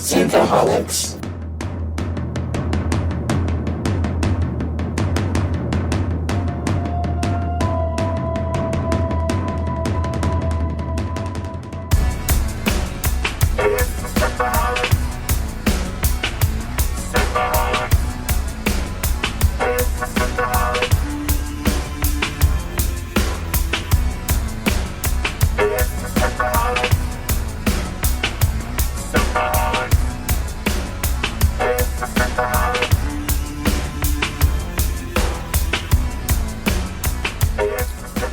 Synthaholics.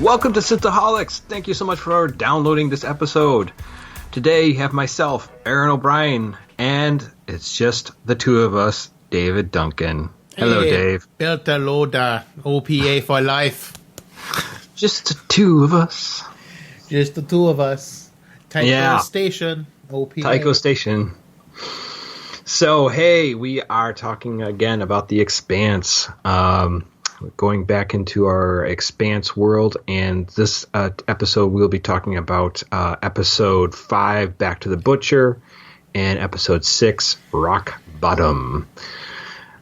Welcome to Synthaholics. Thank you so much for downloading this episode. Today you have myself, Aaron O'Brien, and it's just the two of us, David Duncan. Hello, hey, Dave. Belta Loda, OPA for life. Just the two of us. Just the two of us. Tycho Station, OPA. Tycho Station. So, hey, we are talking again about the Expanse. Going back into our Expanse world, and this episode we'll be talking about episode 5, Back to the Butcher, and episode 6, Rock Bottom.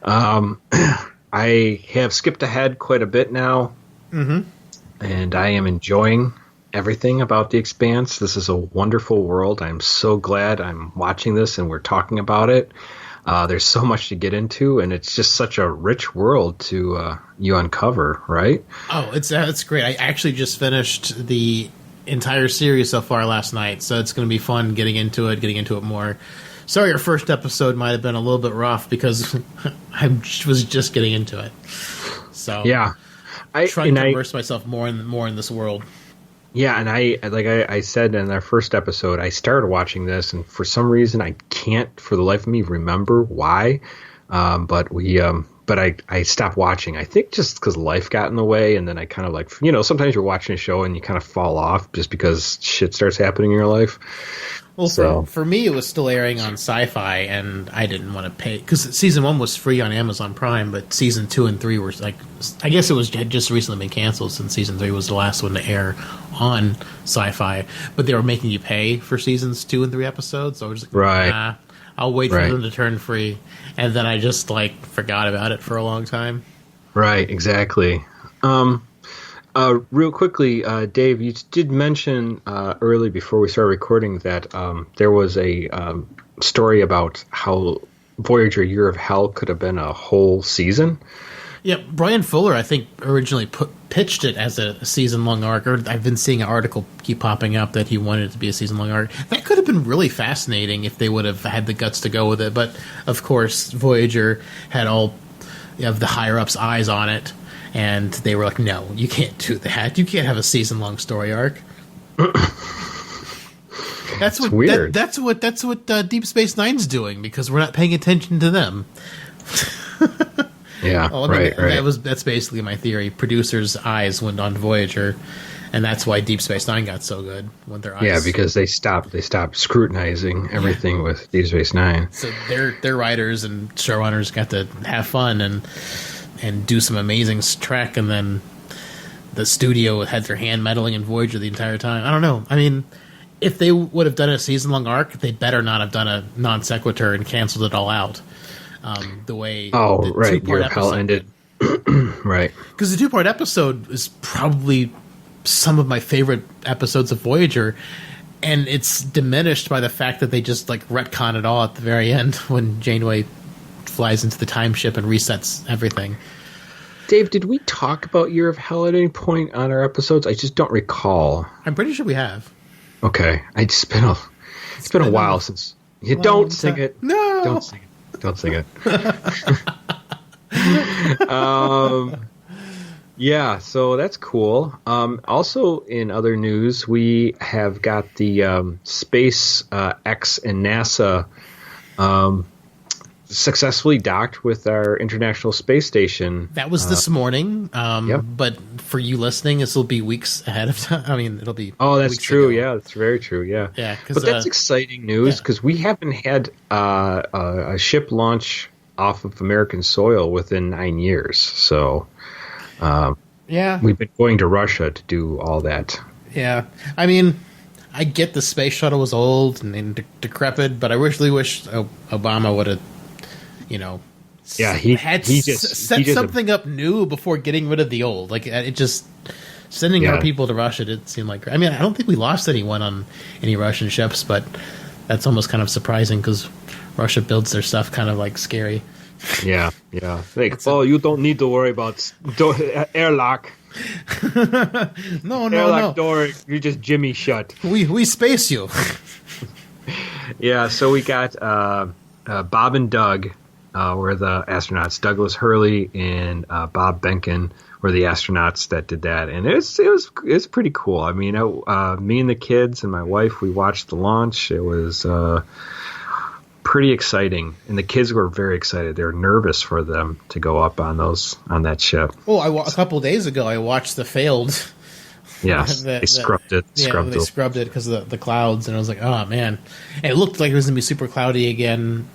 I have skipped ahead quite a bit now, and I am enjoying everything about the Expanse. This is a wonderful world. I'm so glad I'm watching this and we're talking about it. There's so much to get into, and it's just such a rich world to you uncover, right? Oh, it's great. I actually just finished the entire series so far last night, so it's going to be fun getting into it more. Sorry, our first episode might have been a little bit rough because I was just getting into it. So yeah, I'm trying to immerse myself more in this world. Yeah, and I said in our first episode, I started watching this, and for some reason I can't, for the life of me, remember why. But I stopped watching. I think just because life got in the way, and then I kind of sometimes you're watching a show and you kind of fall off just because shit starts happening in your life. Well, for me, it was still airing on Sci-Fi, and I didn't want to pay because season 1 was free on Amazon Prime, but season 2 and 3 were I guess had just recently been canceled since season 3 was the last one to air on Sci-Fi, but they were making you pay for seasons 2 and 3 episodes, so I was like, nah, I'll wait for them to turn free, and then I just forgot about it for a long time. Right, exactly. Real quickly, Dave, you did mention early before we started recording that there was a story about how Voyager Year of Hell could have been a whole season. Yeah, Brian Fuller, I think, originally pitched it as a season-long arc. Or I've been seeing an article keep popping up that he wanted it to be a season-long arc. That could have been really fascinating if they would have had the guts to go with it. But, of course, Voyager had all of the higher-ups' eyes on it. And they were like, no, you can't do that. You can't have a season-long story arc. That's weird. That's what Deep Space Nine's doing, because we're not paying attention to them. Yeah, right. That's basically my theory. Producers' eyes went on Voyager, and that's why Deep Space Nine got so good. When their eyes, yeah, because they stopped scrutinizing everything with Deep Space Nine. So their writers and showrunners got to have fun and do some amazing trek, and then the studio had their hand meddling in Voyager the entire time. I don't know. I mean, if they would have done a season-long arc, they better not have done a non-sequitur and canceled it all out. The way Year of Hell ended. Right. Because the 2-part episode is probably some of my favorite episodes of Voyager, and it's diminished by the fact that they just retcon it all at the very end when Janeway flies into the time ship and resets everything. Dave, did we talk about Year of Hell at any point on our episodes? I just don't recall. I'm pretty sure we have. Okay. It's been a while since you don't sing it. No. Don't sing it. Don't sing it. Yeah, so that's cool. Also, in other news, we have got the Space X and NASA successfully docked with our International Space Station. That was this morning. Yep. But for you listening, this will be weeks ahead of time. I mean, it'll be. Oh, that's true. Ago. Yeah, that's very true. Yeah. Yeah. But that's exciting news because we haven't had a ship launch off of American soil within 9 years. So, yeah, we've been going to Russia to do all that. Yeah. I mean, I get the space shuttle was old and decrepit, but I really wish Obama would have, he set something up new before getting rid of the old. Like it just sending more people to Russia didn't seem like. I mean, I don't think we lost anyone on any Russian ships, but that's almost kind of surprising because Russia builds their stuff kind of like scary. Yeah. Like, you don't need to worry about airlock. No. Airlock door, you just jimmy shut. We space you. Yeah, so we got Bob and Doug were the astronauts. Douglas Hurley and Bob Behnken were the astronauts that did that, and it's pretty cool. I mean, me and the kids and my wife, we watched the launch. It was pretty exciting, and the kids were very excited. They were nervous for them to go up on that ship. Well, a couple of days ago, I watched the failed. Yes, they scrubbed it. They scrubbed it because of the clouds, and I was like, oh man! And it looked like it was going to be super cloudy again,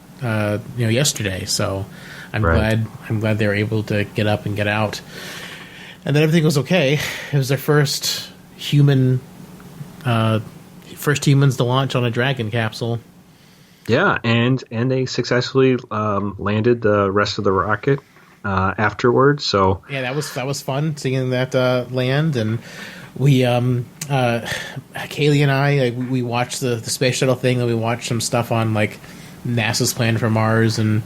yesterday. So I'm glad they were able to get up and get out, and then everything was okay. It was their first humans to launch on a Dragon capsule. Yeah, and they successfully landed the rest of the rocket afterwards. So yeah, that was fun seeing that land, and we Kaylee and I we watched the space shuttle thing, and we watched some stuff on like NASA's plan for Mars and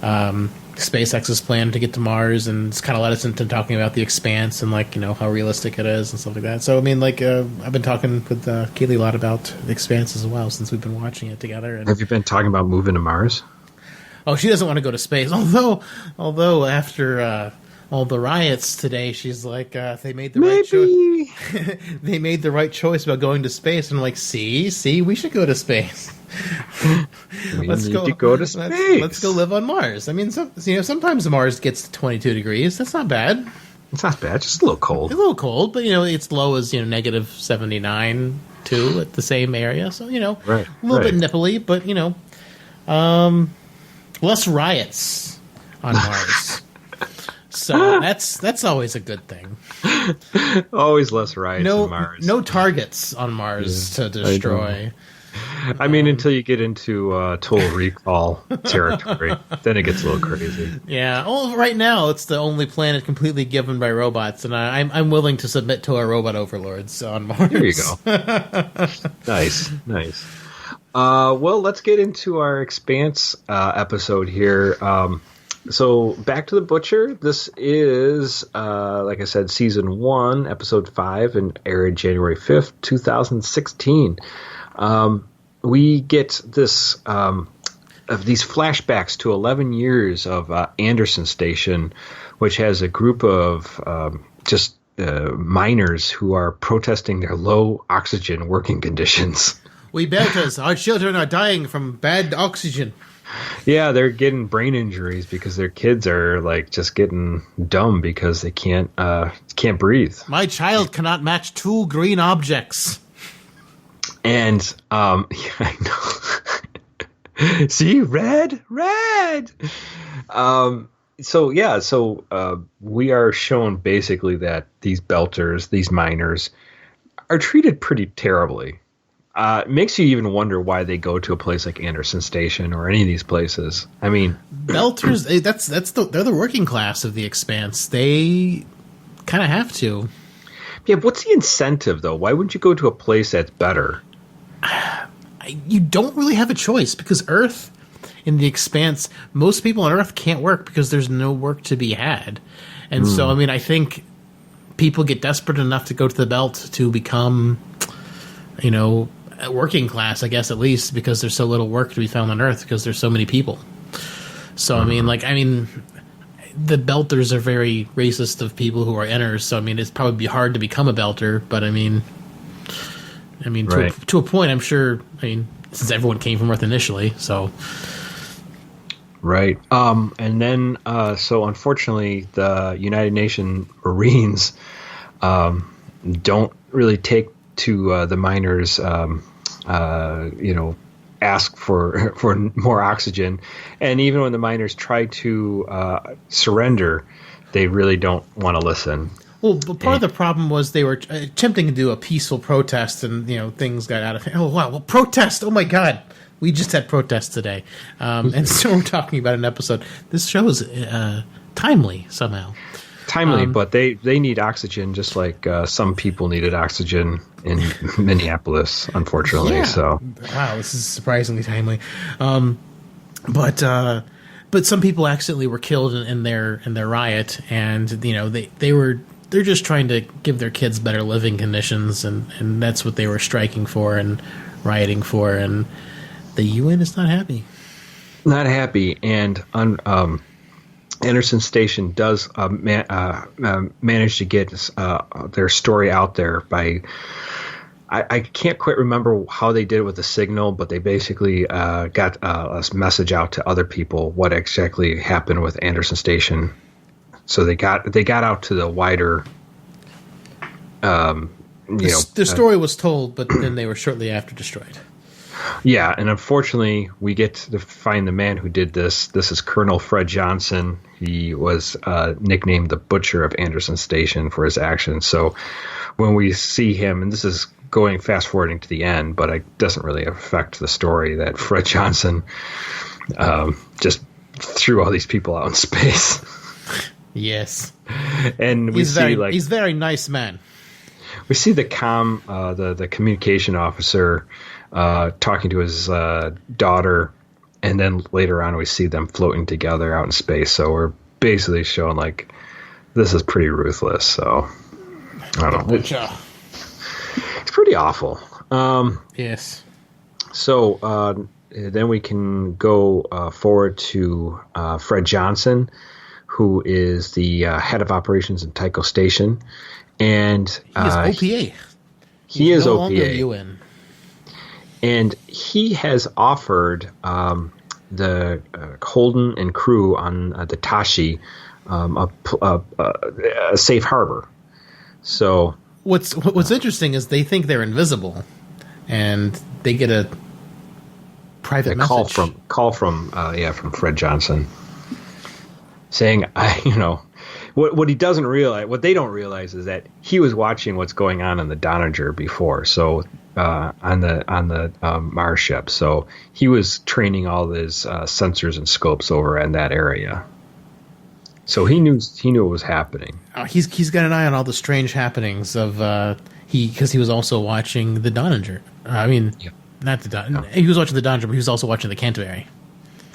SpaceX's plan to get to Mars, and it's kind of led us into talking about the Expanse and like how realistic it is and stuff like that. So I mean, like I've been talking with Kaylee a lot about the Expanse as well since we've been watching it together. And, have you been talking about moving to Mars? Oh, she doesn't want to go to space. Although after all the riots today, she's like, they made the right choice. They made the right choice about going to space. And I'm like, see, we should go to space. Let's go to space. Let's go live on Mars. I mean, sometimes Mars gets to 22 degrees. That's not bad. It's not bad. Just a little cold. But it's low as negative 79 too at the same area. So right, a little bit nipply, but less riots on Mars. So that's always a good thing. Always less riots on Mars. No targets on Mars to destroy. I mean, until you get into Total Recall territory, then it gets a little crazy. Yeah. Well, right now it's the only planet completely given by robots, and I'm willing to submit to our robot overlords on Mars. There you go. Nice. Well, let's get into our Expanse episode here. So back to the Butcher. This is, like I said, season 1, episode 5, and aired January 5th, 2016. We get this of these flashbacks to 11 years of Anderson Station, which has a group of miners who are protesting their low oxygen working conditions. We belters, our children are dying from bad oxygen. Yeah, they're getting brain injuries because their kids are like just getting dumb because they can't breathe. My child cannot match 2 green objects. And yeah, I know. See, red. So we are shown basically that these belters, these miners, are treated pretty terribly. It makes you even wonder why they go to a place like Anderson Station or any of these places. I mean, belters. They're the working class of the Expanse. They kind of have to. Yeah, what's the incentive though? Why wouldn't you go to a place that's better? You don't really have a choice because Earth, in the Expanse, most people on Earth can't work because there's no work to be had, and so I mean, I think people get desperate enough to go to the belt to become, working class, I guess, at least because there's so little work to be found on Earth because there's so many people. So I mean, the belters are very racist of people who are inners. So I mean, it's probably be hard to become a belter, but I mean, right. to a point, I'm sure. I mean, since everyone came from Earth initially, so right. And then so unfortunately, the United Nations Marines don't really take to the miners, ask for more oxygen. And even when the miners try to surrender, they really don't want to listen. Well, but part of the problem was they were attempting to do a peaceful protest, and things got out of hand. Oh wow! Well, protest! Oh my God, we just had protests today, and so we're talking about an episode. This show is timely somehow. Timely, but they need oxygen just like some people needed oxygen in Minneapolis, unfortunately. Yeah. So wow, this is surprisingly timely. But some people accidentally were killed in their riot, and they're just trying to give their kids better living conditions, and that's what they were striking for and rioting for, and the UN is not happy. Not happy, and Anderson Station does manage to get their story out there by. I can't quite remember how they did it with the signal, but they basically got a message out to other people what exactly happened with Anderson Station. So they got out to the wider. The story was told, but then they were shortly after destroyed. Yeah, and unfortunately, we get to find the man who did this. This is Colonel Fred Johnson. He was nicknamed the Butcher of Anderson Station for his actions. So when we see him, and this is going fast forwarding to the end, but it doesn't really affect the story that Fred Johnson just threw all these people out in space. Yes, and he's very nice man. We see the communication officer talking to his daughter, and then later on we see them floating together out in space. So we're basically showing like this is pretty ruthless. So I don't know. It's pretty awful. Yes. So then we can go forward to Fred Johnson, who is the head of operations in Tycho Station. And he is OPA. He is no OPA. Longer UN. And he has offered the Holden and crew on the Tashi a safe harbor. So what's interesting is they think they're invisible, and they get a private message. call from Fred Johnson saying, what he doesn't realize, what they don't realize is that he was watching what's going on in the Donnager before. So on the Mars ship, so he was training all his sensors and scopes over in that area. So he knew what was happening. He's got an eye on all the strange happenings of because he was also watching the Donnager. Not the Donnager. No. He was watching the Donnager, but he was also watching the Canterbury.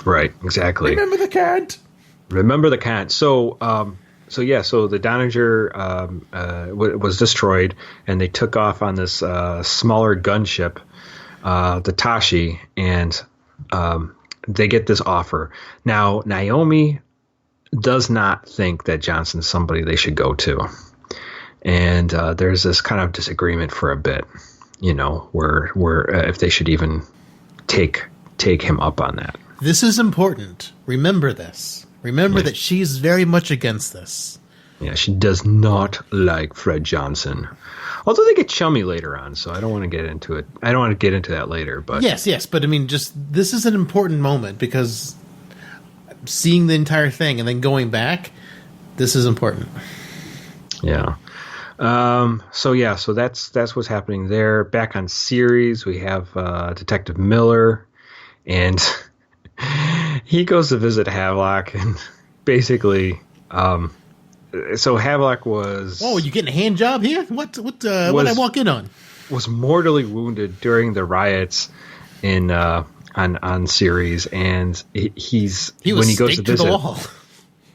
Right, exactly. Remember the Cant. So the Donnager was destroyed, and they took off on this smaller gunship, the Tashi, and they get this offer. Now, Naomi does not think that Johnson's somebody they should go to. And there's this kind of disagreement for a bit, where if they should even take him up on that. This is important. Remember this. Remember that she's very much against this. Yeah, she does not like Fred Johnson. Although they get chummy later on, so I don't want to get into it. I don't want to get into that later. But yes, but this is an important moment because seeing the entire thing and then going back, this is important. Yeah. So that's what's happening there. Back on Ceres, we have Detective Miller, and he goes to visit Havelock, and basically, so Havelock was. Oh, you getting a hand job here? What I walk in on? Was mortally wounded during the riots in on Ceres, and he was when he goes to visit. The wall.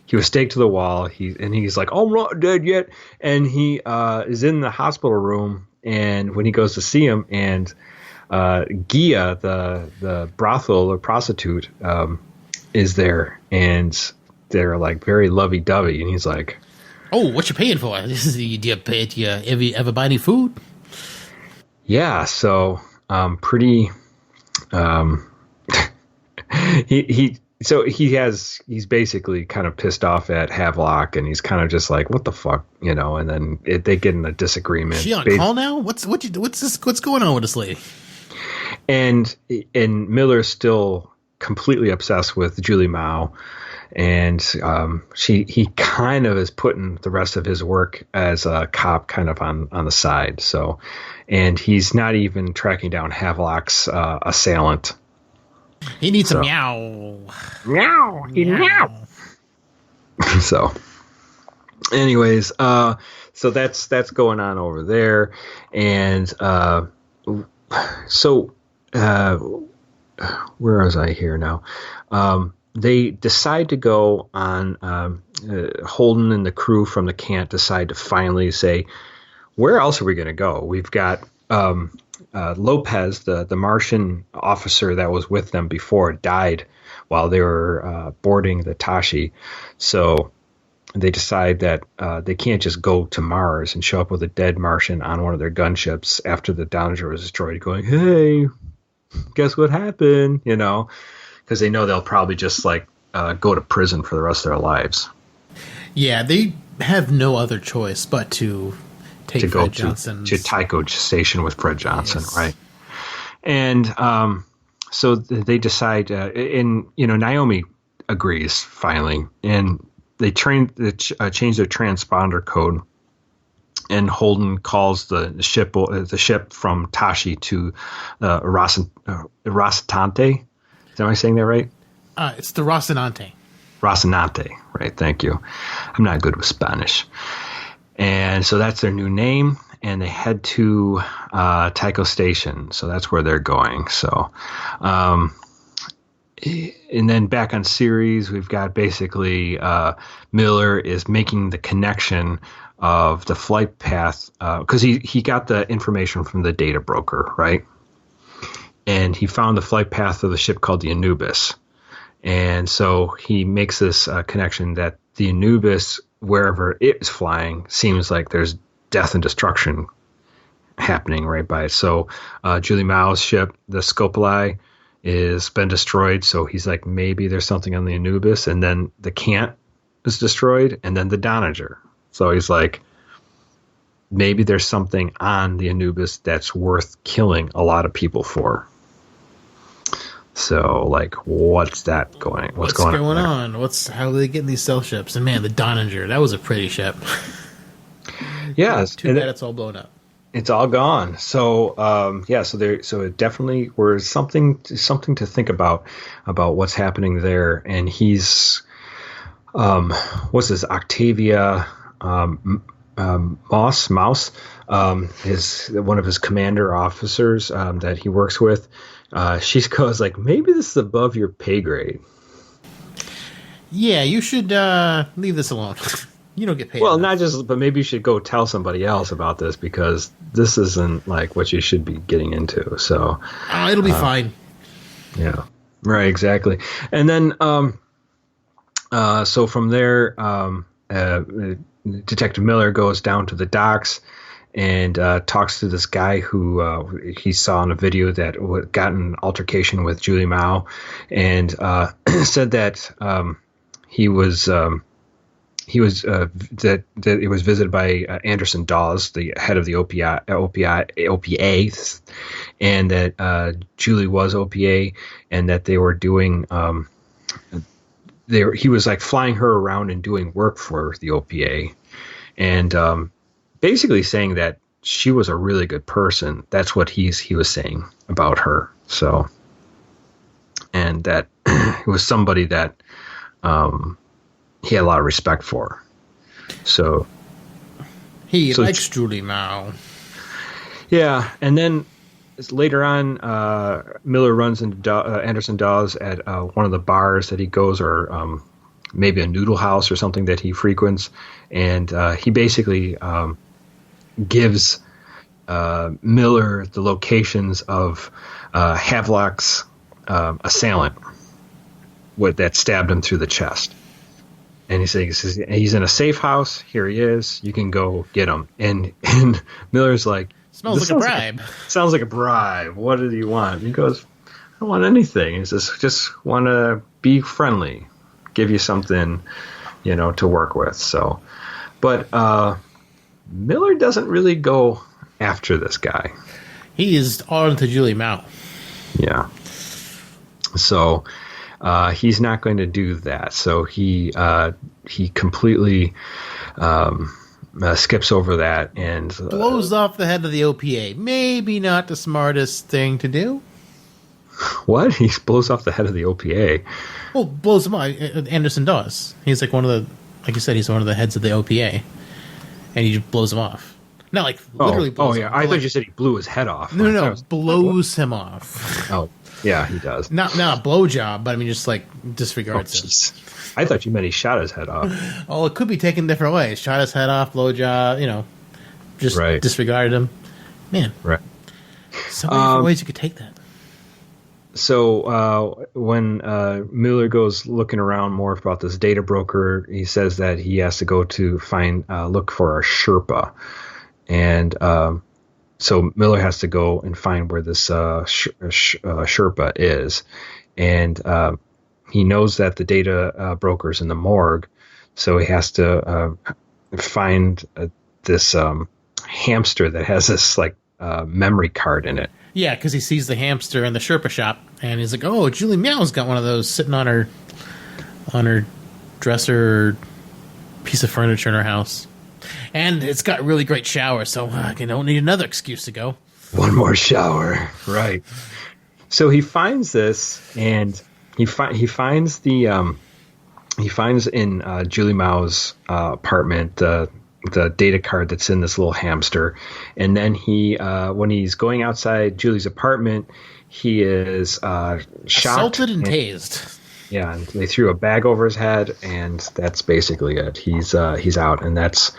He was staked to the wall. He's like, "Oh, I'm not dead yet," and he is in the hospital room. And when he goes to see him, and Gia, the brothel or prostitute, is there, and they're like very lovey-dovey, and he's like, "Oh, what you paying for? This is do you pay? Do you ever buy any food?" Yeah, so pretty. He's basically kind of pissed off at Havelock, and he's kind of just like, what the fuck, and then they get in a disagreement. Is she on call now? What's going on with this lady? And Miller's still completely obsessed with Julie Mao, and he kind of is putting the rest of his work as a cop kind of on the side. So, and he's not even tracking down Havelock's assailant. He needs a meow. Meow. Meow. So, anyways, so that's going on over there, and where was I here now? They decide to go on. Holden and the crew from the camp decide to finally say, where else are we going to go? We've got Lopez, the Martian officer that was with them before, died while they were boarding the Tashi. So they decide that they can't just go to Mars and show up with a dead Martian on one of their gunships after the Downinger was destroyed, going, hey, guess what happened? You know, because they know they'll probably just like go to prison for the rest of their lives. Yeah, they have no other choice but to take Fred Johnson to Tycho Station with Fred Johnson, yes. Right? And so they decide, and Naomi agrees finally, and they change their transponder code. And Holden calls the ship from Tashi to Rocinante. Am I saying that right? It's the Rocinante. Rocinante, right? Thank you. I'm not good with Spanish. And so that's their new name, and they head to Tycho Station. So that's where they're going. So, and then back on Ceres, we've got basically Miller is making the connection of the flight path, because he got the information from the data broker, right? And he found the flight path of the ship called the Anubis. And so he makes this connection that the Anubis, wherever it is flying, seems like there's death and destruction happening right by it. So Julie Mao's ship, the Scopoli, is been destroyed. So he's like, maybe there's something on the Anubis. And then the Cant is destroyed, and then the Downinger. So he's like, maybe there's something on the Anubis that's worth killing a lot of people for. So, like, what's that going? What's going on? How are they getting these stealth ships? And man, the Downinger, that was a pretty ship. Yeah, too bad it's all blown up. It's all gone. So, so it definitely was something to think about what's happening there. And he's, what's this, Octavia Mouse is one of his commander officers that he works with. She goes like, maybe this is above your pay grade. Yeah, you should leave this alone. You don't get paid. Well, but maybe you should go tell somebody else about this, because this isn't like what you should be getting into. So it'll be fine. Yeah, right, exactly. And then, so from there, Detective Miller goes down to the docks and talks to this guy who he saw in a video that got in an altercation with Julie Mao, and said that he was that it was visited by Anderson Dawes, the head of the OPA, and that Julie was OPA, and that they were doing he was like flying her around and doing work for the OPA, and basically saying that she was a really good person. That's what he was saying about her. So, and that it was somebody that he had a lot of respect for. So he likes Julie Mao. Yeah, and then later on, Miller runs into Anderson Dawes at one of the bars that he goes, or maybe a noodle house or something that he frequents, and he basically gives Miller the locations of Havelock's assailant that stabbed him through the chest. And he says he's in a safe house. Here he is. You can go get him. And Miller's like, Smells like a bribe. Sounds like a bribe. What did he want? He goes, I don't want anything. He says, just want to be friendly, give you something, to work with. So, but Miller doesn't really go after this guy. He is on to Julie Mao. Yeah. So, He's not going to do that. So he completely skips over that and blows off the head of the OPA. Maybe not the smartest thing to do. What? He blows off the head of the OPA? Well, blows him off. Anderson Dawes. He's like one of the, like you said, he's one of the heads of the OPA, and he just blows him off. Not like literally. Blows him, I thought you said he blew his head off. No, blows him off. Oh, yeah, he does. Not a blowjob, but I mean, just like disregards him. I thought you meant he shot his head off. Oh, it could be taken different ways. Shot his head off, blowjob, just disregarded him. Man. Right. So many different ways you could take that. So when Mueller goes looking around more about this data broker, he says that he has to go to look for a Sherpa. And so Miller has to go and find where this Sherpa is. And he knows that the data broker's in the morgue, so he has to find this hamster that has this memory card in it. Yeah, because he sees the hamster in the Sherpa shop, and he's like, "Oh, Julie Mao's got one of those sitting on her dresser, piece of furniture in her house, and it's got a really great shower, so I don't need another excuse to go." One more shower, right? So he finds this, and he finds in Julie Mao's apartment the data card that's in this little hamster, and then he when he's going outside Julie's apartment, he is shocked, assaulted and tased. Yeah, and they threw a bag over his head, and that's basically it. He's out, and that's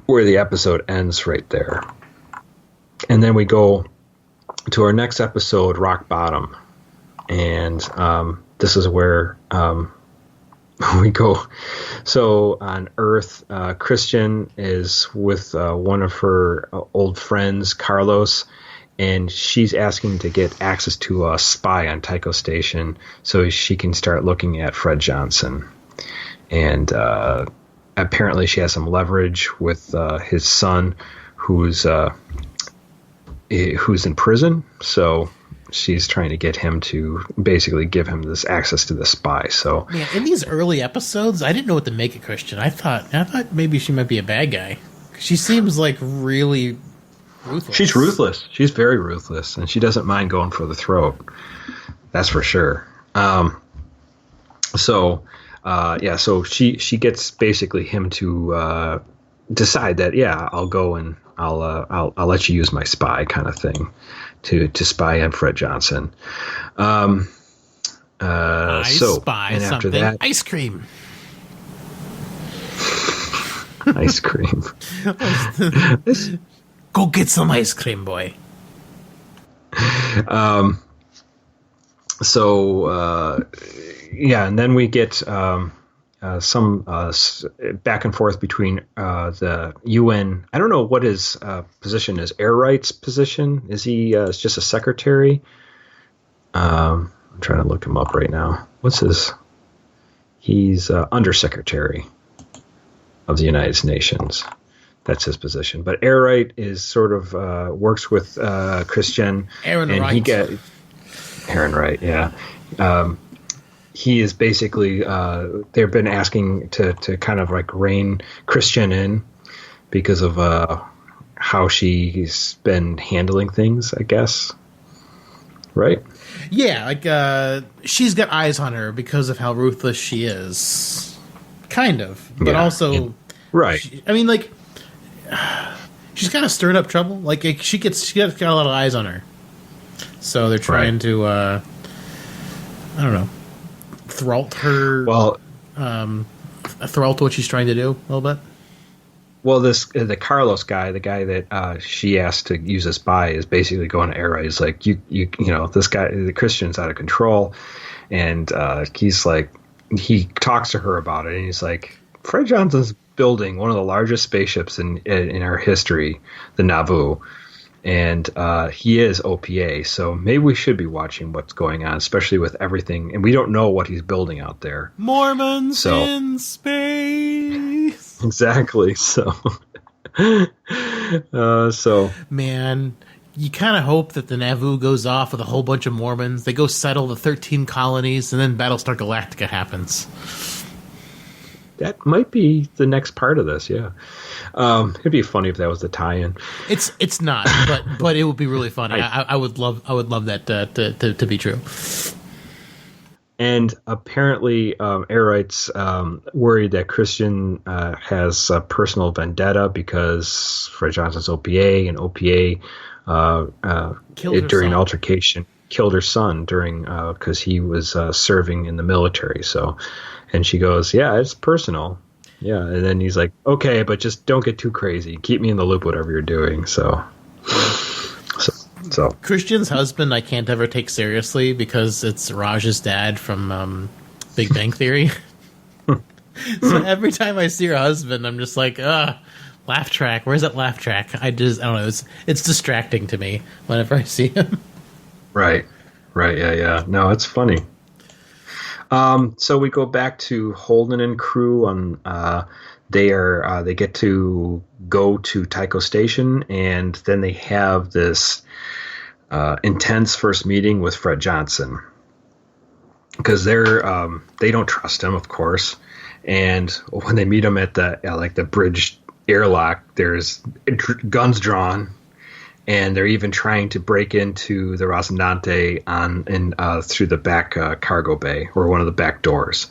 where the episode ends right there. And then we go to our next episode, Rock Bottom, and this is where we go. So on Earth, Christian is with one of her old friends, Carlos, and she's asking to get access to a spy on Tycho Station so she can start looking at Fred Johnson. And apparently she has some leverage with his son, who's in prison. So she's trying to get him to basically give him this access to the spy. So yeah, in these early episodes, I didn't know what to make of Christian. I thought maybe she might be a bad guy. She seems like really ruthless. She's ruthless. She's very ruthless, and she doesn't mind going for the throat. That's for sure. So she gets basically him to decide that I'll go and I'll let you use my spy kind of thing to spy on Fred Johnson. I spy and something. After that, ice cream. Ice cream. Go get some ice cream, boy. And then we get some back and forth between the UN. I don't know what his position is. Air rights position? Is he just a secretary? I'm trying to look him up right now. What's his? He's undersecretary of the United Nations. That's his position. But Air right is sort of works with Christian. Aaron Wright, yeah. He is basically, they've been asking to kind of rein Christian in because of how she's been handling things, I guess. Right? Yeah, she's got eyes on her because of how ruthless she is. Kind of. But also... Right. She's kind of stirred up trouble. She got a lot of eyes on her. So they're trying to, I don't know, thwart her. Well, thwart what she's trying to do a little bit. Well, the Carlos guy, the guy that she asked to use a spy, is basically going to Air right. He's like, you know, this guy, the Christian's out of control, and he's like, he talks to her about it, and he's like, Fred Johnson's building one of the largest spaceships in our history, the Nauvoo. And he is OPA, so maybe we should be watching what's going on, especially with everything. And we don't know what he's building out there. Mormons in space. Exactly. So, man, you kind of hope that the Nauvoo goes off with a whole bunch of Mormons. They go settle the 13 colonies, and then Battlestar Galactica happens. That might be the next part of this, yeah. It'd be funny if that was the tie-in. It's not, but it would be really funny. I would love that to be true. And apparently, Airites worried that Christian has a personal vendetta because Fred Johnson's OPA, and OPA during an altercation killed her son during because he was serving in the military. So, and she goes, "Yeah, it's personal." Yeah, and then he's like, "Okay, but just don't get too crazy. Keep me in the loop, whatever you're doing." So. Christian's husband I can't ever take seriously because it's Raj's dad from Big Bang Theory. So every time I see her husband, I'm just like, laugh track. Where's that laugh track? I don't know. It's distracting to me whenever I see him. Right. Yeah. No, it's funny. So we go back to Holden and crew on. They get to go to Tycho Station, and then they have this intense first meeting with Fred Johnson because they don't trust him, of course. And when they meet him at the bridge airlock, there's guns drawn, and they're even trying to break into the Rocinante through the back cargo bay or one of the back doors.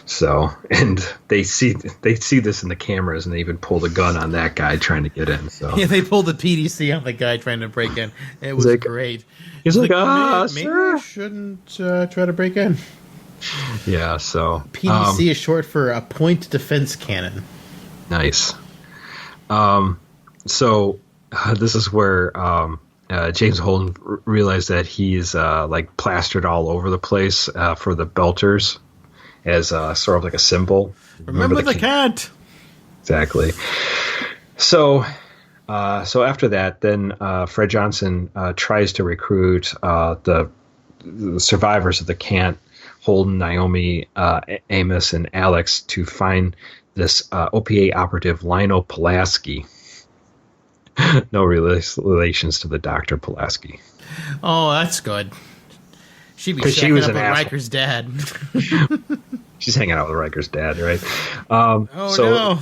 So, and they see this in the cameras, and they even pull the gun on that guy trying to get in. So yeah, they pulled the PDC on the guy trying to break in. It was great. He's like, maybe I shouldn't try to break in. Yeah. So PDC is short for a point defense cannon. Nice. So. This is where James Holden realized that he's plastered all over the place for the Belters as sort of like a symbol. Remember the cat. Exactly. So after that, then Fred Johnson tries to recruit the survivors of the Cant, Holden, Naomi, Amos, and Alex to find this OPA operative Lionel Pulaski. No relations to the Dr. Pulaski. Oh, that's good. She was an up with Riker's dad. She's hanging out with Riker's dad, right? No.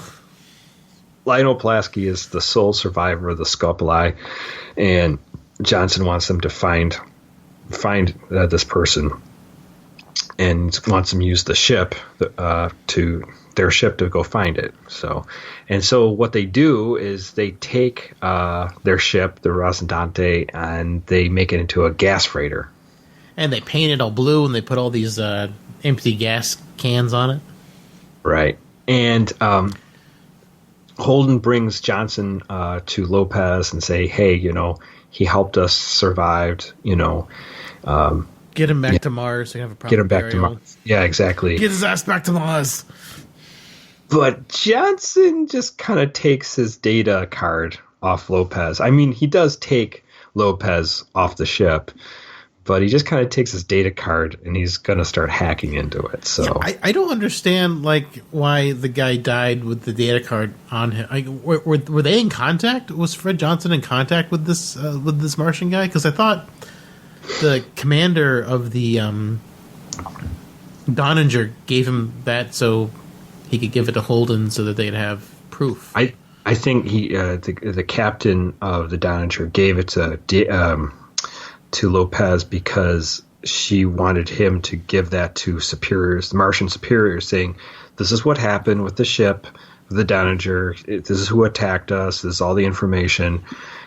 Lionel Pulaski is the sole survivor of the Scopuli, and Johnson wants them to find this person, and wants them to use the ship their ship to go find it. So what they do is they take their ship, the Rocinante, and they make it into a gas freighter. And they paint it all blue, and they put all these empty gas cans on it. Right. And Holden brings Johnson to Lopez and say, hey, he helped us, survived, get him back to Mars. So you have a proper get him back to Mars. Yeah, exactly. Get his ass back to Mars. But Johnson just kind of takes his data card off Lopez. I mean, he does take Lopez off the ship, but he just kind of takes his data card and he's going to start hacking into it. So yeah, I don't understand why the guy died with the data card on him. Were they in contact? Was Fred Johnson in contact with this Martian guy? Because I thought the commander of the Donninger gave him that so he could give it to Holden so that they'd have proof. I think the captain of the Donninger gave it to Lopez because she wanted him to give that to superiors, the Martian superiors, saying, this is what happened with the ship, the Donninger, this is who attacked us, this is all the information,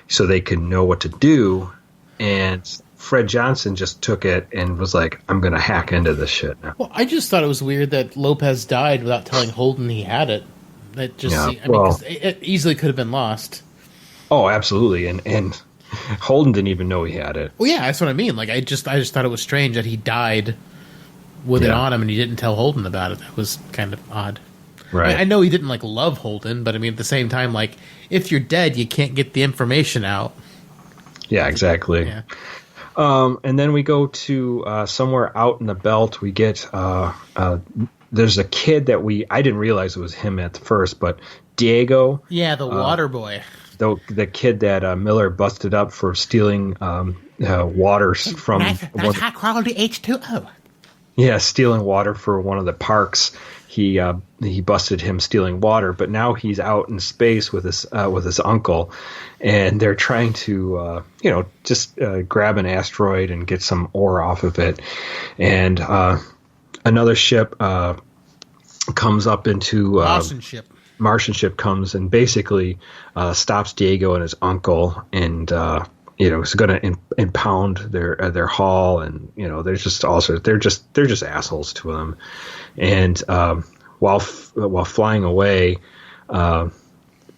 so they can know what to do. And Fred Johnson just took it and was like, I'm going to hack into this shit now. Well, I just thought it was weird that Lopez died without telling Holden he had it. That just, it easily could have been lost. Oh, absolutely. And Holden didn't even know he had it. Well, yeah, that's what I mean. I just thought it was strange that he died with it on him and he didn't tell Holden about it. That was kind of odd. Right. I know he didn't love Holden, but I mean at the same time, if you're dead, you can't get the information out. Yeah, exactly. Yeah. And then we go to somewhere out in the belt. We get there's a kid that I didn't realize it was him at first, but Diego. Yeah, the water boy. The kid that Miller busted up for stealing water from... That's high-quality H2O. Yeah, stealing water for one of the parks. He busted him stealing water, but now he's out in space with his uncle, and they're trying to just grab an asteroid and get some ore off of it. And another ship comes up into Martian ship comes and basically stops Diego and his uncle, and is going to impound their haul, and they're just assholes to them. And while flying away,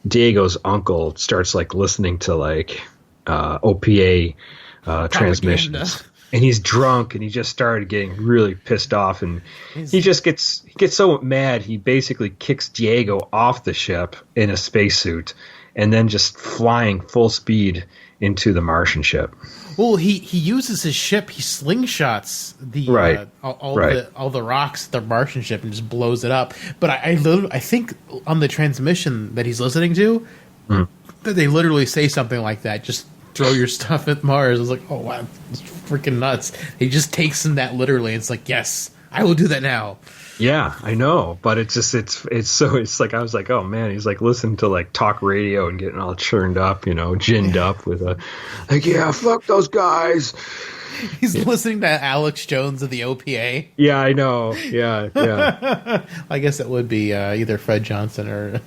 Diego's uncle starts listening to OPA transmissions. And he's drunk, and he just started getting really pissed off, and he gets so mad he basically kicks Diego off the ship in a spacesuit, and then just flying full speed into the Martian ship. Well, he uses his ship. He slingshots all the rocks at the Martian ship and just blows it up. But I think on the transmission that he's listening to, that they literally say something like that. Just throw your stuff at Mars. I was like, oh wow, it's freaking nuts. He just takes him that literally. It's like, yes, I will do that now. Yeah, I know, but it's like I was like, oh man, he's listening to talk radio and getting all churned up, ginned up with yeah, fuck those guys. He's listening to Alex Jones of the OPA. Yeah, I know. Yeah. I guess it would be either Fred Johnson or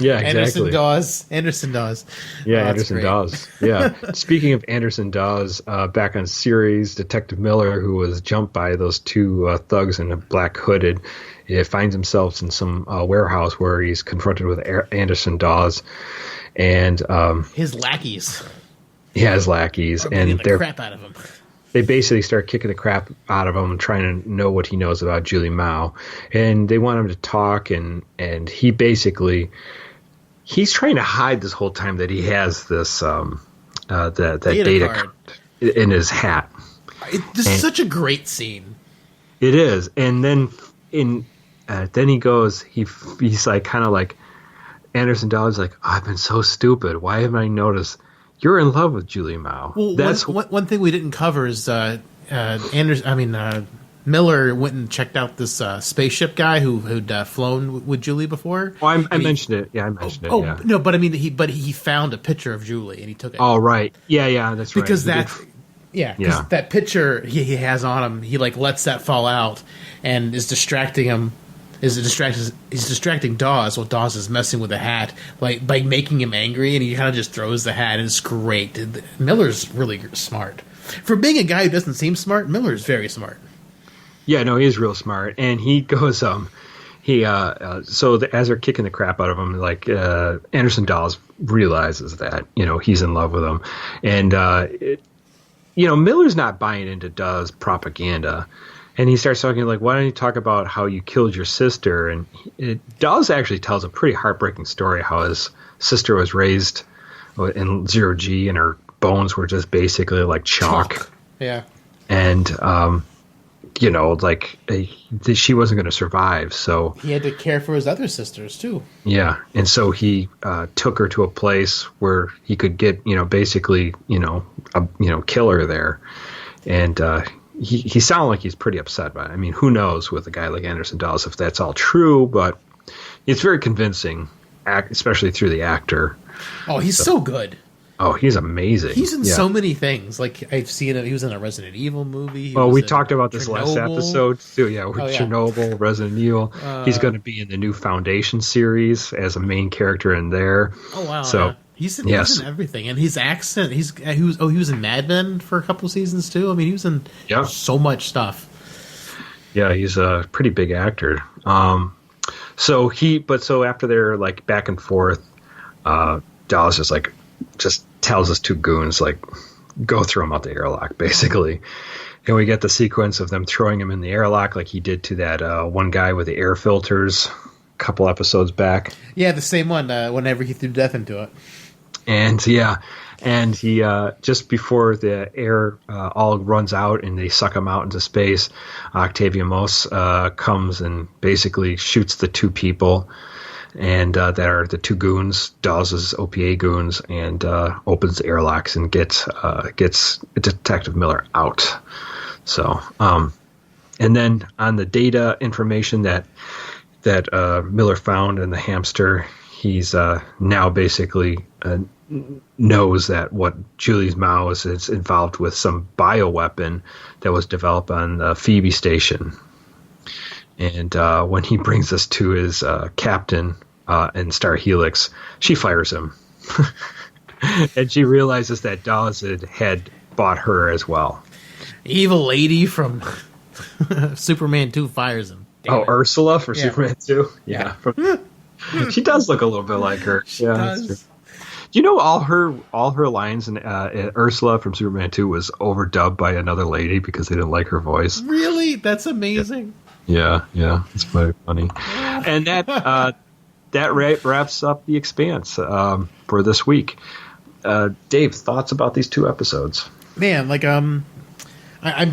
Anderson Dawes. Yeah, Anderson Dawes. Yeah. Speaking of Anderson Dawes, back on Ceres, Detective Miller, who was jumped by those two thugs in a black hooded, finds himself in some warehouse where he's confronted with Anderson Dawes and his lackeys. Yeah, his lackeys, and they're crap out of him. They basically start kicking the crap out of him and trying to know what he knows about Julie Mao. And they want him to talk, and he basically... He's trying to hide this whole time that he has this that data card in his hat. This is such a great scene. It is. And then then he goes, he's kind of like... Anderson Dawes is like, oh, I've been so stupid. Why haven't I noticed... You're in love with Julie Mao. Well, that's one thing we didn't cover is Miller went and checked out this spaceship guy who'd flown with Julie before. Oh, I mentioned it. Yeah, I mentioned it. Yeah. No, but I mean, he found a picture of Julie and he took it. Oh, right. Yeah, that's right. Because that picture he has on him, he lets that fall out and is distracting him. He's distracting Dawes while Dawes is messing with the hat, by making him angry, and he kind of just throws the hat, and it's great. Miller's really smart. For being a guy who doesn't seem smart, Miller's very smart. Yeah, no, he's real smart, and he goes, so as they're kicking the crap out of him, Anderson Dawes realizes that, he's in love with him, and Miller's not buying into Dawes' propaganda. And he starts talking why don't you talk about how you killed your sister? And Dawes actually tells a pretty heartbreaking story how his sister was raised in 0G and her bones were just basically like chalk. Yeah. And, she wasn't going to survive. So he had to care for his other sisters too. Yeah. And so he took her to a place where he could get, basically, kill her there. And, he sounded like he's pretty upset by it. I mean, who knows with a guy like Anderson Dawes if that's all true, but it's very convincing, especially through the actor. Oh, he's so good. Oh, he's amazing. He's in so many things. I've seen him. He was in a Resident Evil movie. We talked about this last episode too. Yeah, Chernobyl, Resident Evil. He's going to be in the new Foundation series as a main character in there. Oh wow! So. Yeah. He's in everything, and his accent. He was in Mad Men for a couple seasons too. I mean, he was in so much stuff. Yeah, he's a pretty big actor. So after they're back and forth, Dawes just tells his two goons go throw him out the airlock, basically. And we get the sequence of them throwing him in the airlock like he did to that one guy with the air filters a couple episodes back. Yeah, the same one. Whenever he threw death into it. And he just before the air all runs out and they suck him out into space, Octavia Moss comes and basically shoots the two people and that are the two goons, Dawes' OPA goons, and opens the airlocks and gets Detective Miller out. So, and then on the data information that Miller found in the hamster, he's now basically knows that what Julie Mao is involved with some bioweapon that was developed on the Phoebe station. And when he brings this to his captain in Star Helix, she fires him. And she realizes that Dawes had bought her as well. Evil lady from Superman 2 fires him. Damn Ursula for Superman 2? Yeah. She does look a little bit like her. She does. That's true. Do you know all her lines in Ursula from Superman 2 was overdubbed by another lady because they didn't like her voice? Really? That's amazing. Yeah, it's very funny. And that wraps up The Expanse for this week. Dave, thoughts about these two episodes? Man, I'm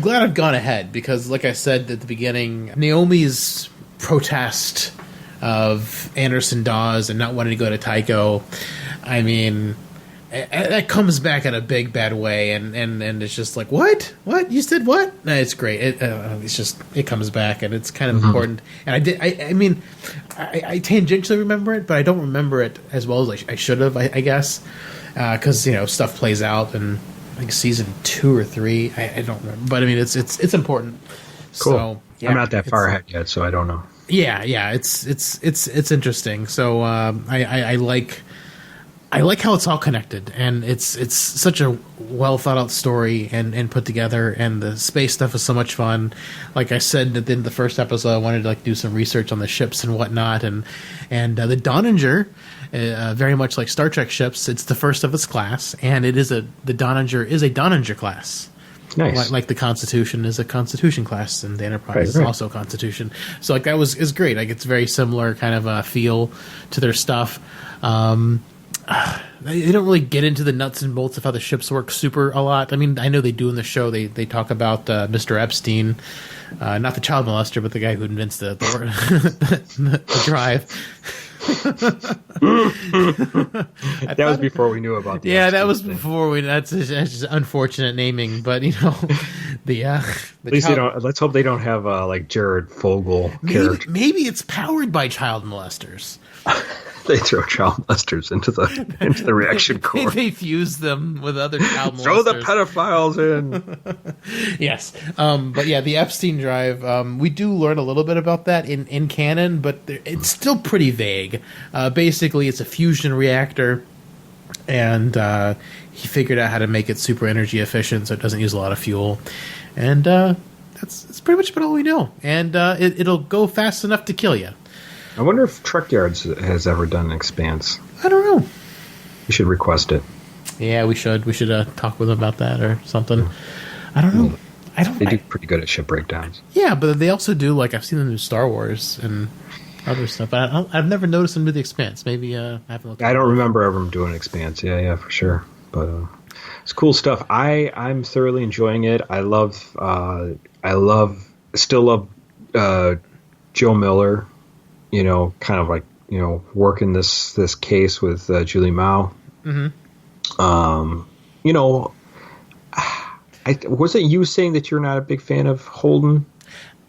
glad I've gone ahead because, like I said at the beginning, Naomi's protest of Anderson Dawes and not wanting to go to Tycho, I mean, that comes back in a big bad way, and it's just like, what you said, what? No, it's great. It comes back, and it's kind of important. And I tangentially remember it, but I don't remember it as well as I should have, I guess, because stuff plays out in like season 2 or 3. I don't remember, but I mean it's important. Cool. So, yeah, I'm not that far ahead yet, so I don't know. Yeah, it's interesting. So I like how it's all connected, and it's such a well thought out story and put together, and the space stuff is so much fun. Like I said at the end of the first episode, I wanted to do some research on the ships and whatnot, and the Donninger, very much like Star Trek ships, it's the first of its class, and the Donninger is a Donninger class. Nice. Like the Constitution is a Constitution class, and the Enterprise is also a Constitution. So that is great. It's very similar kind of feel to their stuff. They don't really get into the nuts and bolts of how the ships work super a lot. I mean, I know they do in the show. They talk about Mr. Epstein, not the child molester, but the guy who invents the drive. That was before we knew about the that was before we. That's just unfortunate naming, but at least they don't. Let's hope they don't have like Jared Fogle character. Maybe it's powered by child molesters. They throw child molesters into the reaction core. They fuse them with other child molesters. Throw the pedophiles in. Yes, but the Epstein drive. We do learn a little bit about that in canon, but it's still pretty vague. Basically, it's a fusion reactor, and he figured out how to make it super energy efficient, so it doesn't use a lot of fuel, and that's pretty much about all we know. And it'll go fast enough to kill you. I wonder if Trek Yards has ever done an Expanse. I don't know. We should request it. Yeah, we should. We should talk with them about that or something. I don't know. They do pretty good at ship breakdowns. Yeah, but they also do, I've seen them do Star Wars and other stuff. I've never noticed them do the Expanse. Maybe I haven't looked. I don't remember ever doing Expanse. Yeah, for sure. But it's cool stuff. I'm thoroughly enjoying it. Still love Joe Miller. Kind of working this case with Julie Mao. Mm-hmm. Was it you saying that you're not a big fan of Holden?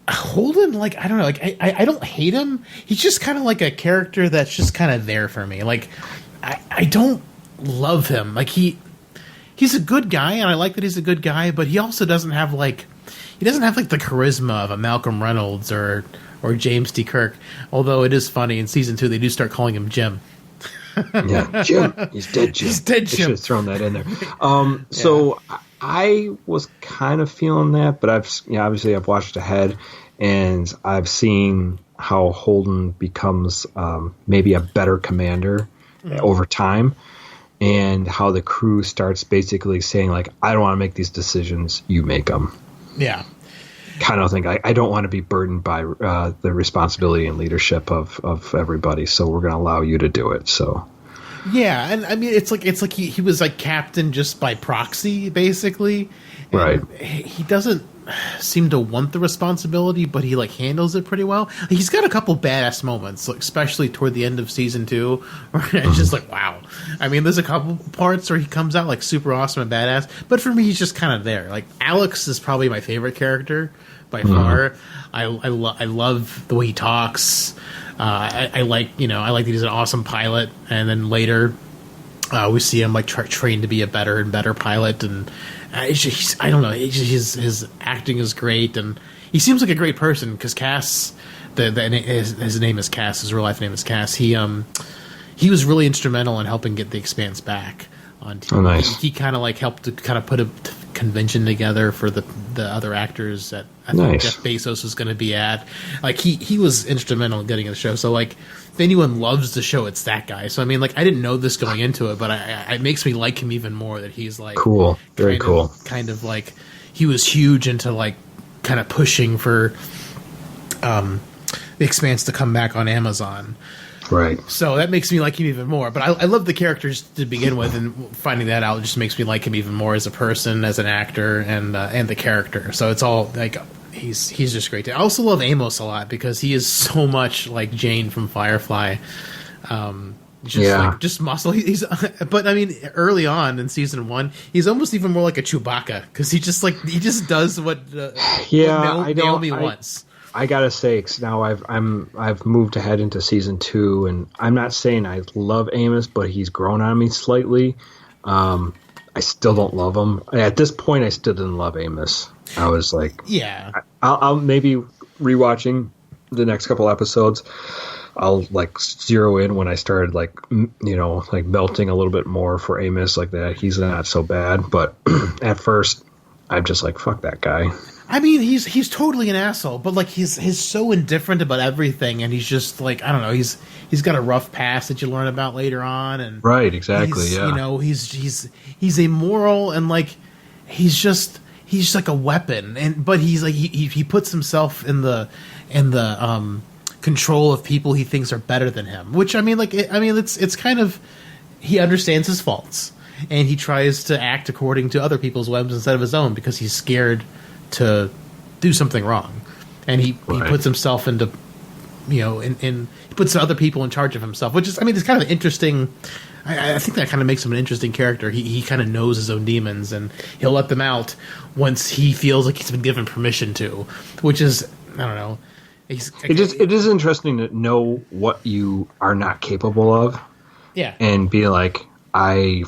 Holden, I don't know. I don't hate him. He's just kind of like a character that's just kind of there for me. I don't love him. He's a good guy, and I like that he's a good guy, but he also doesn't have the charisma of a Malcolm Reynolds or James T. Kirk, although it is funny, in season 2 they do start calling him Jim. Yeah, Jim. He's dead, Jim. He's dead, Jim. I should have thrown that in there. So I was kind of feeling that, but obviously I've watched ahead, and I've seen how Holden becomes maybe a better commander over time, and how the crew starts basically saying, I don't want to make these decisions, you make them. Yeah. Kind of thing. I don't want to be burdened by the responsibility and leadership of everybody, so we're going to allow you to do it. So, yeah, and I mean, it's like he was captain just by proxy, basically. And right. He doesn't seem to want the responsibility, but he like handles it pretty well. He's got a couple badass moments, like, especially toward the end of season 2, where it's just like, wow. I mean, there's a couple parts where he comes out like super awesome and badass, but for me, he's just kind of there. Like, Alex is probably my favorite character by far. I love the way he talks. I like that he's an awesome pilot, and then later we see him like trained to be a better and better pilot, and I don't know. His acting is great, and he seems like a great person because Cass, his name is Cass. His real life name is Cass. He was really instrumental in helping get the Expanse back on TV. Oh, nice. He kind of like helped to kind of put a convention together for the other actors that I think Jeff Bezos was going to be at. Like he was instrumental in getting the show. So like, if anyone loves the show, it's that guy. So I mean, like, I didn't know this going into it, but it makes me like him even more that he's like cool, very cool. Kind of like he was huge into like kind of pushing for the Expanse to come back on Amazon. Right. So that makes me like him even more. But I love the characters to begin with, and finding that out just makes me like him even more as a person, as an actor, and the character. So it's all like he's just great. I also love Amos a lot because he is so much like Jane from Firefly. Just muscle. But I mean, early on in season 1, he's almost even more like a Chewbacca because he just does what Naomi wants. I gotta say, now I've moved ahead into season 2, and I'm not saying I love Amos, but he's grown on me slightly. I still don't love him. At this point, I still didn't love Amos. I was like, yeah, I'll maybe rewatching the next couple episodes. I'll like zero in when I started like like melting a little bit more for Amos, like that. He's not so bad, but at first, I'm just like, fuck that guy. I mean, he's totally an asshole, but like he's so indifferent about everything, and he's just like, I don't know, he's got a rough past that you learn about later on, and right, exactly, yeah. He's immoral, and like he's just like a weapon, but he's like he puts himself in the control of people he thinks are better than him, which it's kind of, he understands his faults, and he tries to act according to other people's whims instead of his own because he's scared to do something wrong, and he puts himself into he puts other people in charge of himself, which is, I mean, it's kind of interesting. I think that kind of makes him an interesting character. He kind of knows his own demons, and he'll let them out once he feels like he's been given permission to, which is, I don't know. It is interesting to know what you are not capable of, and be like, I'll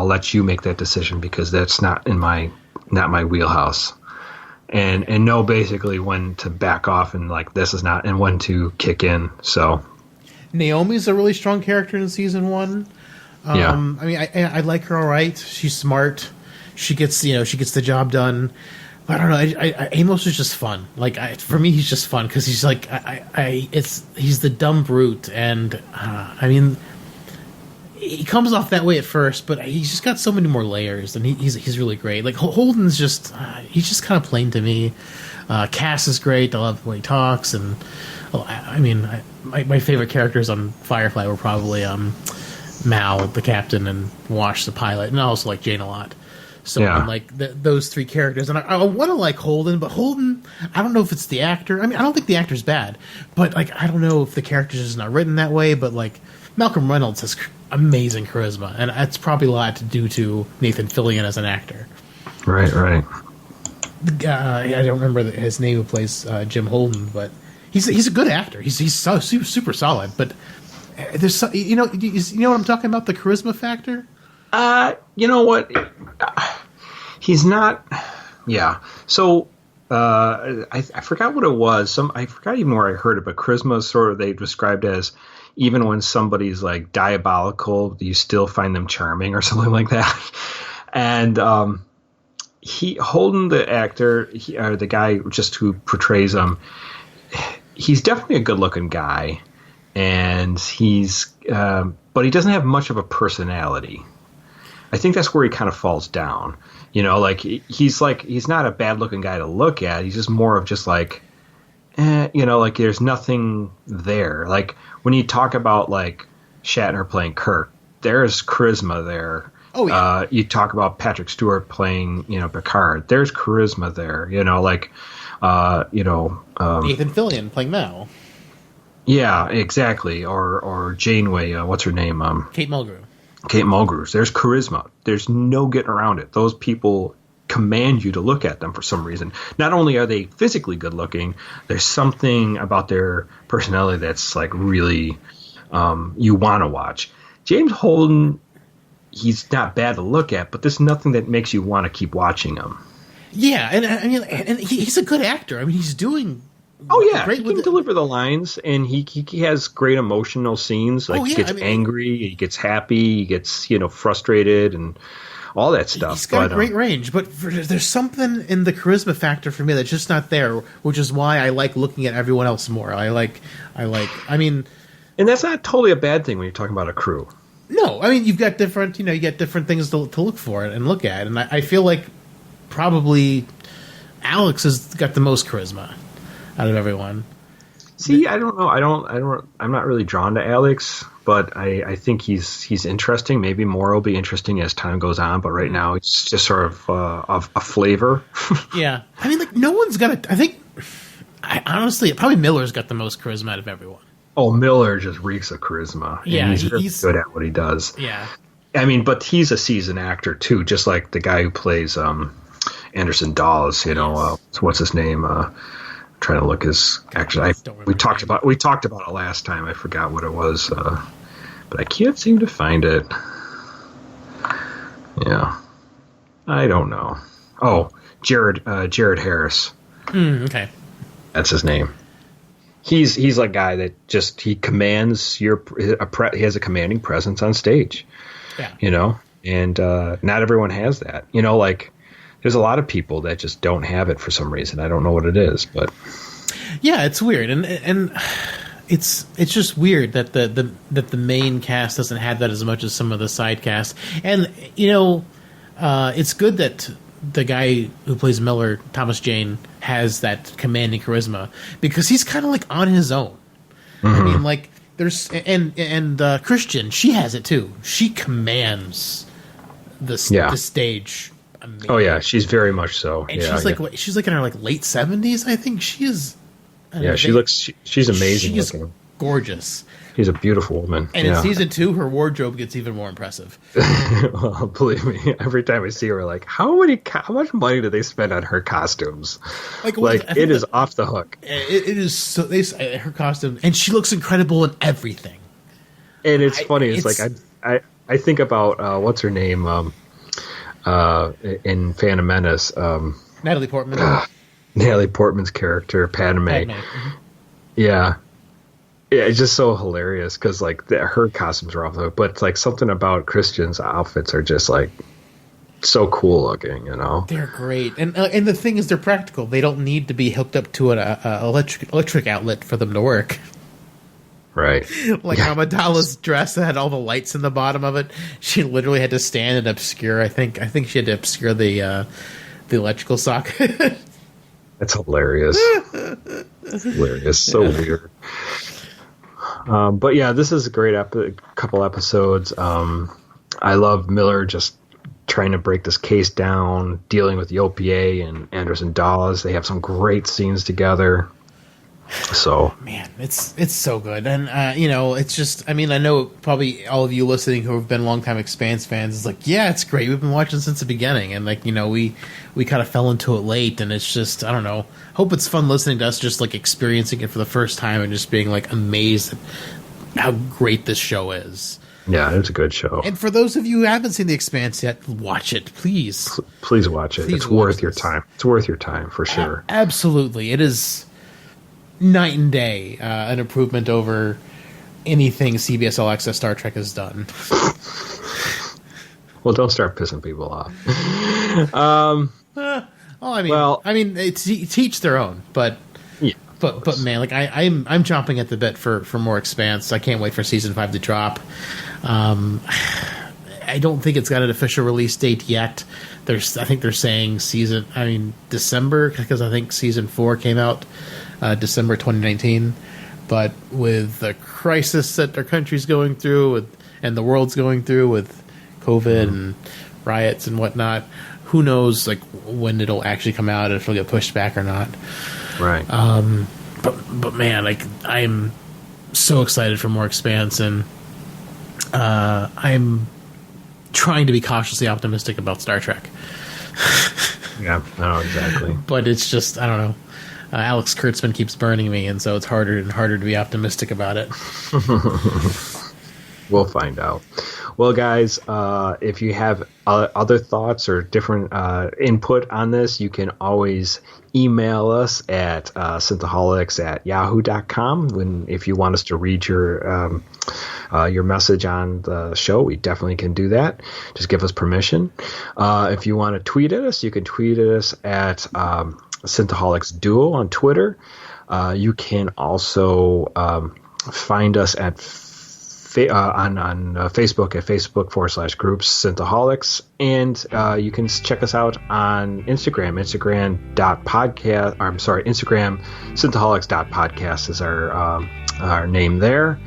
let you make that decision because that's not my wheelhouse, and know basically when to back off and like this is not, and when to kick in. So Naomi's a really strong character in season 1. I mean, I like her all right. She's smart. She gets the job done. I don't know. Amos is just fun. Like for me, he's just fun because he's like he's the dumb brute, and I mean, he comes off that way at first, but he's just got so many more layers, and he's really great. Like Holden's just he's just kind of plain to me. Cass is great. I love the way he talks, and I mean, my favorite characters on Firefly were probably Mal, the captain, and Wash, the pilot, and I also like Jane a lot. So like those 3 characters, and I want to like Holden, but Holden, I don't know if it's the actor. I mean, I don't think the actor's bad, but like I don't know if the character is not written that way. But like Malcolm Reynolds has amazing charisma, and that's probably a lot to do to Nathan Fillion as an actor. Right. The guy, I don't remember his name, who plays Jim Holden, but he's a good actor. He's so super solid. But there's you know what I'm talking about, the charisma factor. You know what? He's not. Yeah. So I forgot what it was. I forgot even where I heard it, but charisma is sort of, they described as even when somebody's like diabolical, you still find them charming or something like that. And Holden, the actor, or the guy just who portrays him, he's definitely a good-looking guy, and but he doesn't have much of a personality. I think that's where he kind of falls down. Like he's not a bad looking guy to look at. He's just more of just like, like there's nothing there. Like when you talk about like Shatner playing Kirk, there's charisma there, Oh, yeah. You talk about Patrick Stewart playing, Picard. There's charisma there, Nathan Fillion playing Mao. Yeah, exactly. Or Janeway, what's her name? Kate Mulgrew. Kate Mulgrew. There's charisma. There's no getting around it. Those people command you to look at them for some reason. Not only are they physically good looking, there's something about their personality that's like really you want to watch. James Holden, he's not bad to look at, but there's nothing that makes you want to keep watching him. Yeah, and he's a good actor. I mean, he's doing. Oh yeah, he can deliver the lines, and he has great emotional scenes. Like he gets angry, he gets happy, he gets frustrated, and all that stuff. He's got a great range, but there's something in the charisma factor for me that's just not there, which is why I like looking at everyone else more. I mean, and that's not totally a bad thing when you're talking about a crew. No, I mean you've got different, you get different things to look for and look at, and I feel like probably Alex has got the most charisma out of everyone. See, I don't know. I'm not really drawn to Alex, but I think he's interesting. Maybe more will be interesting as time goes on, but right now it's just sort of a flavor. Yeah. I mean, like, no one's got it. I think, honestly, probably Miller's got the most charisma out of everyone. Oh, Miller just reeks of charisma. Yeah. He's really good at what he does. Yeah. I mean, but he's a seasoned actor, too, just like the guy who plays Anderson Dawes, what's his name? Trying to look his actually we talked about it last time. I forgot what it was, but I can't seem to find it. Yeah, I don't know. Oh, Jared Harris. Okay, that's his name. He's a guy that just he commands he has a commanding presence on stage. Yeah, and not everyone has that. Like. There's a lot of people that just don't have it for some reason. I don't know what it is, but yeah, it's weird, and it's just weird that the main cast doesn't have that as much as some of the side cast. And it's good that the guy who plays Miller, Thomas Jane, has that commanding charisma because he's kind of like on his own. Mm-hmm. I mean, like there's and Christian, she has it too. She commands the stage. Amazing. Oh yeah, she's very much so. And she's like in her late 70s, I think. She is. She's amazing looking. Gorgeous. She's a beautiful woman. And in season 2, her wardrobe gets even more impressive. Well, believe me, every time I see her, like how much money do they spend on her costumes? It is off the hook. It is so. Her costume, and she looks incredible in everything. And it's funny. It's like I think about what's her name. In Phantom Menace, Natalie Portman. Natalie Portman's character, Padme. Mm-hmm. Yeah, it's just so hilarious because her costumes are off the hook, but it's like something about Christian's outfits are just like so cool looking. They're great, and the thing is, they're practical. They don't need to be hooked up to an electric outlet for them to work. Right. Amidala's dress that had all the lights in the bottom of it. She literally had to stand and obscure. I think she had to obscure the electrical socket. That's hilarious. Hilarious. So weird. But yeah, this is a great couple episodes. I love Miller just trying to break this case down, dealing with the OPA and Anderson Dawes. They have some great scenes together. So man, it's so good, and it's just. I mean, I know probably all of you listening who have been longtime Expanse fans is like, yeah, it's great. We've been watching since the beginning, and we kind of fell into it late, and it's just I don't know. Hope it's fun listening to us just experiencing it for the first time and just being amazed at how great this show is. Yeah, it's a good show. And for those of you who haven't seen The Expanse yet, watch it, please. Please watch it. It's worth your time. It's worth your time for sure. Absolutely, it is. Night and day, an improvement over anything CBS All Access Star Trek has done. Well, don't start pissing people off. I mean, it's each their own, but yeah, but man, I'm chomping at the bit for more Expanse. I can't wait for season 5 to drop. I don't think it's got an official release date yet. I think they're saying December, because I think season 4 came out. December 2019, but with the crisis that our country's going through and the world's going through with COVID and riots and whatnot. Who knows, like, when it'll actually come out, if it'll get pushed back or not. Right. But man, like, I'm so excited for more Expanse, and I'm trying to be cautiously optimistic about Star Trek. Yeah, I know exactly. But it's just, I don't know. Alex Kurtzman keeps burning me, and so it's harder and harder to be optimistic about it. We'll find out. Well, guys, if you have other thoughts or different input on this, you can always email us at synthaholics@yahoo.com. If you want us to read your message on the show, we definitely can do that. Just give us permission. If you want to tweet at us, you can tweet at us at Synthaholics Duo on Twitter. You can also find us at on Facebook at Facebook.com/groups Synthaholics, and you can check us out on Instagram, Instagram Synthaholics.podcast is our name there.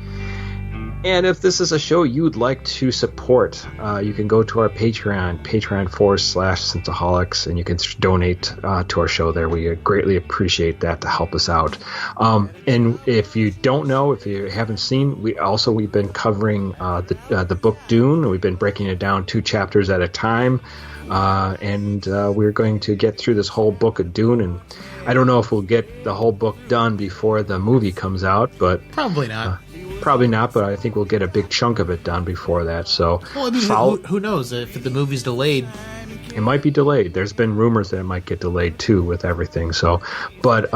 And if this is a show you'd like to support, you can go to our Patreon.com/Synthaholics, and you can donate to our show there. We greatly appreciate that to help us out. And if you don't know, if you haven't seen, we've been covering the book Dune. We've been breaking it down 2 chapters at a time. And we're going to get through this whole book of Dune, and I don't know if we'll get the whole book done before the movie comes out, but probably not. But I think we'll get a big chunk of it done before that. So, well, I mean, who knows if the movie's delayed? It might be delayed. There's been rumors that it might get delayed too with everything. So, but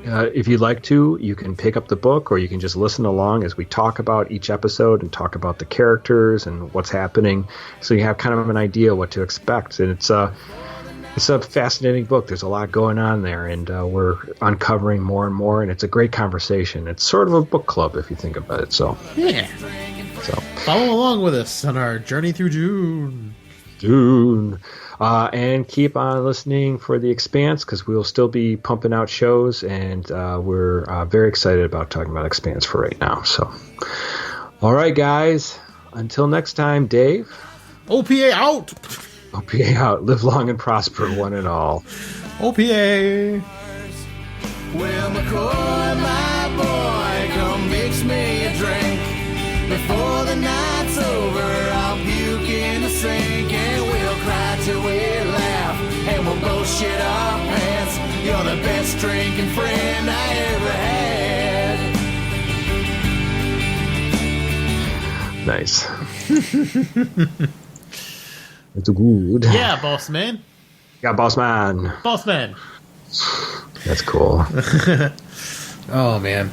if you'd like to, you can pick up the book, or you can just listen along as we talk about each episode and talk about the characters and what's happening, so you have kind of an idea what to expect. And it's a fascinating book. There's a lot going on there, and we're uncovering more and more, and it's a great conversation. It's sort of a book club if you think about it. So yeah. So follow along with us on our journey through Dune. And keep on listening for The Expanse, because we'll still be pumping out shows, and we're very excited about talking about Expanse for right now. So, all right, guys. Until next time, Dave. OPA out. OPA out. Live long and prosper, one and all. OPA. Well, McCoy, my boy, come mix me a drink. Before the night's over, I'll puke in the sink, and we'll cry till we laugh, and we'll both shit our pants. You're the best drinking friend I ever had. Nice. It's good. Yeah, boss man. Yeah, boss man. Boss man. That's cool. Oh man,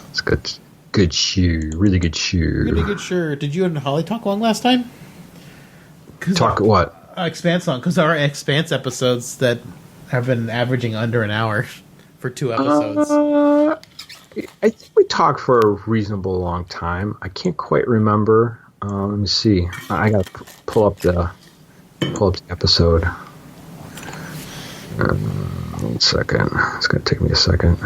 it's good. Good shoe. Really good shoe. Really good shirt. Did you and Holly talk long last time? Talk what? Expanse on, because our Expanse episodes that have been averaging under an hour for 2 episodes. I think we talked for a reasonable long time. I can't quite remember. Let me see. I gotta pull up the episode. 1 second. It's gonna take me a second.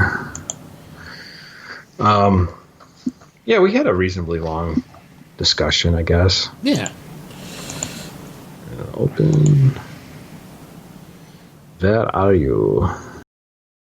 Yeah, we had a reasonably long discussion, I guess. Yeah. Open that audio.